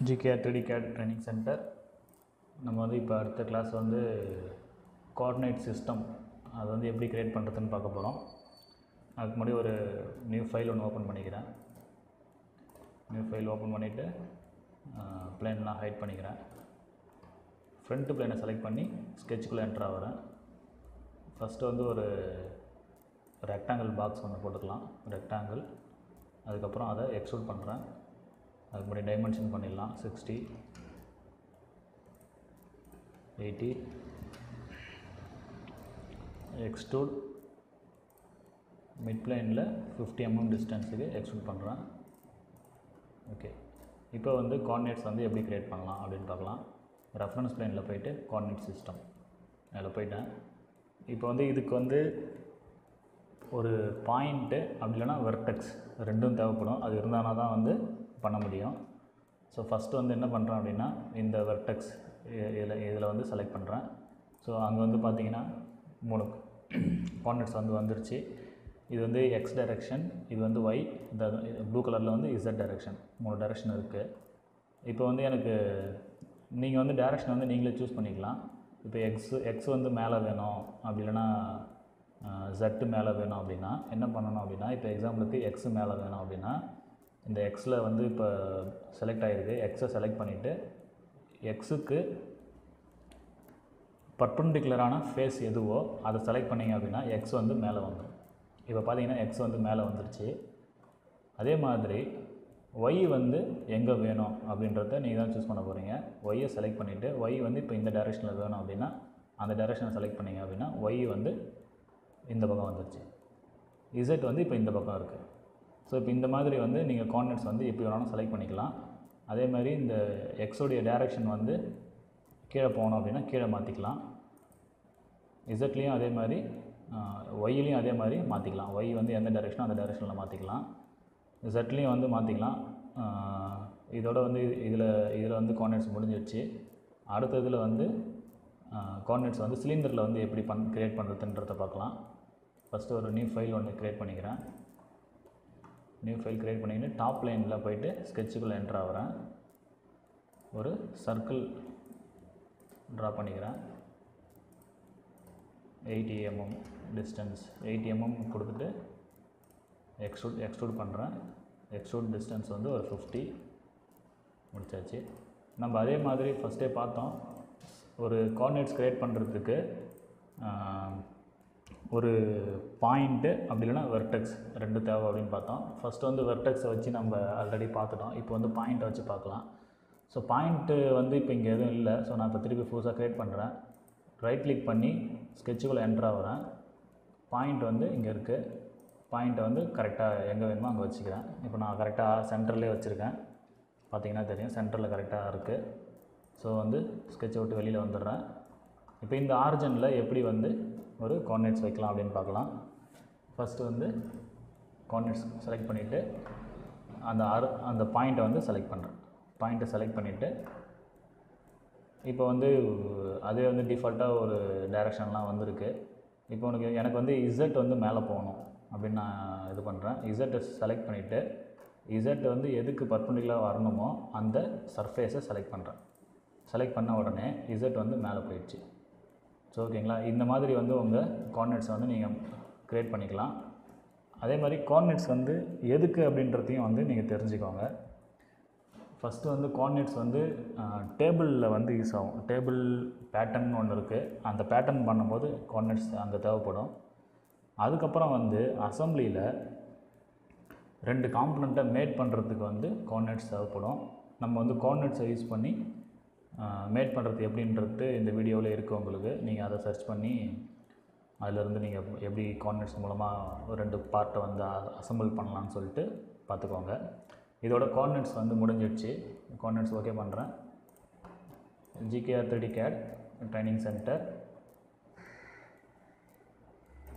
GKR 3D CAD training centre. நம்ம வந்து இப்போ அடுத்த கிளாஸ் வந்து கோஆர்டினேட் சிஸ்டம் அது வந்து எப்படி க்ரியேட் பண்ணுறதுன்னு பார்க்க போகிறோம். அதுக்கு முன்னாடி ஒரு நியூ ஃபைல் ஒன்று ஓப்பன் பண்ணிக்கிறேன். நியூ ஃபைல் ஓப்பன் பண்ணிவிட்டு பிளேன்லாம் ஹைட் பண்ணிக்கிறேன். ஃப்ரண்ட் பிளேனை செலக்ட் பண்ணி ஸ்கெட்சுக்குள்ளே என்ட்ரு ஆகிறேன். ஃபஸ்ட்டு வந்து ஒரு ரெக்டாங்கிள் பாக்ஸ் ஒன்று போட்டுக்கலாம், ரெக்டாங்கிள். அதுக்கப்புறம் அதை எக்ஸ்ட்ரூட் பண்ணுறேன். அதுக்கு முன்னாடி டைமென்ஷன் பண்ணிடலாம். 60, 80, எக்ஸ்ட்ரூட் மிட் பிளேனில் 50 mm டிஸ்டன்ஸுக்கு எக்ஸ்ட்ரூட் பண்ணுறேன். ஓகே, இப்போ வந்து கோஆர்டினேட்ஸ் வந்து எப்படி க்ரியேட் பண்ணலாம் அப்படின்னு பார்க்கலாம். ரெஃபரன்ஸ் பிளேனில் போயிட்டு கோஆர்டினேட் சிஸ்டம் அதில் போயிட்டேன். இப்போ வந்து இதுக்கு வந்து ஒரு பாயிண்ட்டு அப்படி இல்லைனா வெர்டெக்ஸ் ரெண்டும் தேவைப்படும். அது இருந்தானா தான் வந்து பண்ண முடியும். ஸோ ஃபஸ்ட்டு வந்து என்ன பண்ணுறேன் அப்படின்னா, இந்த வெர்டெக்ஸ் இதில் வந்து செலக்ட் பண்ணுறேன். ஸோ அங்கே வந்து பார்த்திங்கன்னா 3 கோஆர்டினேட்ஸ் வந்து வந்துருச்சு. இது வந்து எக்ஸ் டைரெக்ஷன், இது வந்து ஒய், இந்த ப்ளூ கலரில் வந்து இசட் டைரெக்ஷன், 3 டைரெக்ஷன் இருக்குது. இப்போ வந்து எனக்கு நீங்கள் வந்து டைரெக்ஷன் வந்து நீங்களே சூஸ் பண்ணிக்கலாம். இப்போ எக்ஸ் வந்து மேலே வேணும், அப்படி இல்லைனா ஜெட்டு மேலே வேணும் அப்படின்னா என்ன பண்ணணும் அப்படின்னா, இப்போ எக்ஸாம்பிளுக்கு எக்ஸு மேலே வேணும் அப்படின்னா இந்த எக்ஸில் வந்து இப்போ செலக்ட் ஆகிருக்கு. எக்ஸை செலக்ட் பண்ணிவிட்டு எக்ஸுக்கு பர்பெண்டிகுலரான ஃபேஸ் எதுவோ அதை செலக்ட் பண்ணிங்க அப்படின்னா எக்ஸ் வந்து மேலே வந்துடும். இப்போ பார்த்தீங்கன்னா எக்ஸ் வந்து மேலே வந்துருச்சு. அதே மாதிரி ஒய் வந்து எங்கே வேணும் அப்படின்றத நீங்கள் தான் சூஸ் பண்ண போகிறீங்க. ஒய்யை செலக்ட் பண்ணிவிட்டு ஒய் வந்து இப்போ இந்த டைரெக்ஷனில் வேணும் அப்படின்னா அந்த டைரெக்ஷனை செலக்ட் பண்ணிங்க அப்படின்னா ஒய் வந்து இந்த பக்கம் வந்துருச்சு. இசட் வந்து இப்போ இந்த பக்கம் இருக்குது. ஸோ இப்போ இந்த மாதிரி வந்து நீங்கள் கோஆர்டினேட்ஸ் வந்து எப்படி வேணாலும் செலக்ட் பண்ணிக்கலாம். அதே மாதிரி இந்த எக்ஸோடைய டைரெக்ஷன் வந்து கீழே போகணும் அப்படின்னா கீழே மாற்றிக்கலாம். இசட்லேயும் அதே மாதிரி ஒய்லேயும் அதே மாதிரி மாற்றிக்கலாம். ஒய் வந்து எந்த டைரெக்ஷனோ அந்த டைரெக்ஷனில் மாற்றிக்கலாம். இசட்லேயும் வந்து மாற்றிக்கலாம். இதோட வந்து இதில் வந்து கோஆர்டினேட்ஸ் முடிஞ்சிடுச்சு. அடுத்த இதில் வந்து கோஆர்டினேட்ஸ் வந்து சிலிண்டரில் வந்து எப்படி க்ரியேட் பண்ணுறதுன்றதை பார்க்கலாம். ஃபஸ்ட்டு ஒரு நியூ ஃபைல் ஒன்று க்ரியேட் பண்ணிக்கிறேன். நியூ ஃபைல் க்ரியேட் பண்ணிக்கிட்டு டாப் லைனில் போய்ட்டு ஸ்கெட்சுக்குள்ளே என்ட்ரு ஆகிறேன். ஒரு சர்க்கிள் ட்ரா பண்ணிக்கிறேன். 80 mm டிஸ்டன்ஸ், 80 mm கொடுத்துட்டு எக்ஸ்ட்ரூட் பண்ணுறேன். எக்ஸ்ட்ரூட் டிஸ்டன்ஸ் வந்து ஒரு 50 முடிச்சாச்சு. நம்ம அதே மாதிரி ஃபஸ்ட்டே பார்த்தோம், ஒரு கோஆர்டினேட்ஸ் க்ரியேட் பண்ணுறதுக்கு ஒரு பாயிண்ட்டு அப்படி இல்லைனா வெர்டெக்ஸ் ரெண்டு தேவை அப்படின்னு பார்த்தோம். ஃபஸ்ட்டு வந்து வெர்டெக்ஸை வச்சு நம்ம ஆல்ரெடி பார்த்துட்டோம். இப்போ வந்து பாயிண்ட்டை வச்சு பார்க்கலாம். ஸோ பாயிண்ட்டு வந்து இப்போ இங்கே எதுவும் இல்லை. ஸோ நான் இப்போ திருப்பி புதுசாக க்ரியேட் பண்ணுறேன். ரைட் கிளிக் பண்ணி ஸ்கெட்சுக்குள்ளே என்ட்ரு ஆகிறேன். பாயிண்ட் வந்து இங்கே இருக்குது. பாயிண்ட்டை வந்து கரெக்டாக எங்கே வேணுமோ அங்கே வச்சுக்கிறேன். இப்போ நான் கரெக்டாக சென்டர்லேயே வச்சுருக்கேன். பார்த்திங்கன்னா தெரியும், சென்டரில் கரெக்டாக இருக்குது. ஸோ வந்து ஸ்கெட்சை விட்டு வெளியில் வந்துடுறேன். இப்போ இந்த ஆரிஜினில் எப்படி வந்து ஒரு கோஆர்டினேட்ஸ் வைக்கலாம் அப்படின்னு பார்க்கலாம். ஃபஸ்ட்டு வந்து கோஆர்டினேட்ஸ் செலக்ட் பண்ணிவிட்டு அந்த பாயிண்ட்டை வந்து செலக்ட் பண்ணுறேன். பாயிண்ட்டை செலக்ட் பண்ணிவிட்டு இப்போ வந்து அதே வந்து டிஃபால்ட்டாக ஒரு டைரெக்ஷன்லாம் வந்திருக்கு. இப்போ எனக்கு வந்து இசட் வந்து மேலே போகணும் அப்படின்னு நான் இது பண்ணுறேன். இசட்டை செலக்ட் பண்ணிவிட்டு இசட் வந்து எதுக்கு பர்பெண்டிகுலராக வரணுமோ அந்த சர்ஃபேஸை செலக்ட் பண்ணுறேன். செலக்ட் பண்ண உடனே இசட் வந்து மேலே போயிடுச்சு. ஸோ ஓகேங்களா, இந்த மாதிரி வந்து உங்கள் கோஆர்டினேட்ஸை வந்து நீங்கள் க்ரியேட் பண்ணிக்கலாம். அதே மாதிரி கோஆர்டினேட்ஸ் வந்து எதுக்கு அப்படின்றதையும் வந்து நீங்கள் தெரிஞ்சுக்கோங்க. ஃபஸ்ட்டு வந்து கோஆர்டினேட்ஸ் வந்து டேபிளில் வந்து யூஸ் ஆகும். டேபிள் பேட்டர்ன் ஒன்று இருக்குது. அந்த பேட்டர்ன் பண்ணும்போது கோஆர்டினேட்ஸ் அங்கே தேவைப்படும். அதுக்கப்புறம் வந்து அசம்பிளியில் 2 காம்பனண்ட்டை மேட் பண்ணுறதுக்கு வந்து கோஆர்டினேட்ஸ் தேவைப்படும். நம்ம வந்து கோஆர்டினேட்ஸை யூஸ் பண்ணி மேட் பண்ணுறது எப்படின்றது இந்த வீடியோவில் இருக்குது உங்களுக்கு. நீங்கள் அதை சர்ச் பண்ணி அதிலேருந்து நீங்கள் எப்படி கோஆர்டினேட்ஸ் மூலமாக 2 பார்ட்டை வந்து அசம்பிள் பண்ணலான்னு சொல்லிட்டு பார்த்துக்கோங்க. இதோட கோஆர்டினேட்ஸ் வந்து முடிஞ்சிடுச்சு. கோஆர்டினேட்ஸ் ஓகே பண்ணுறேன். GKR 3D CAD training centre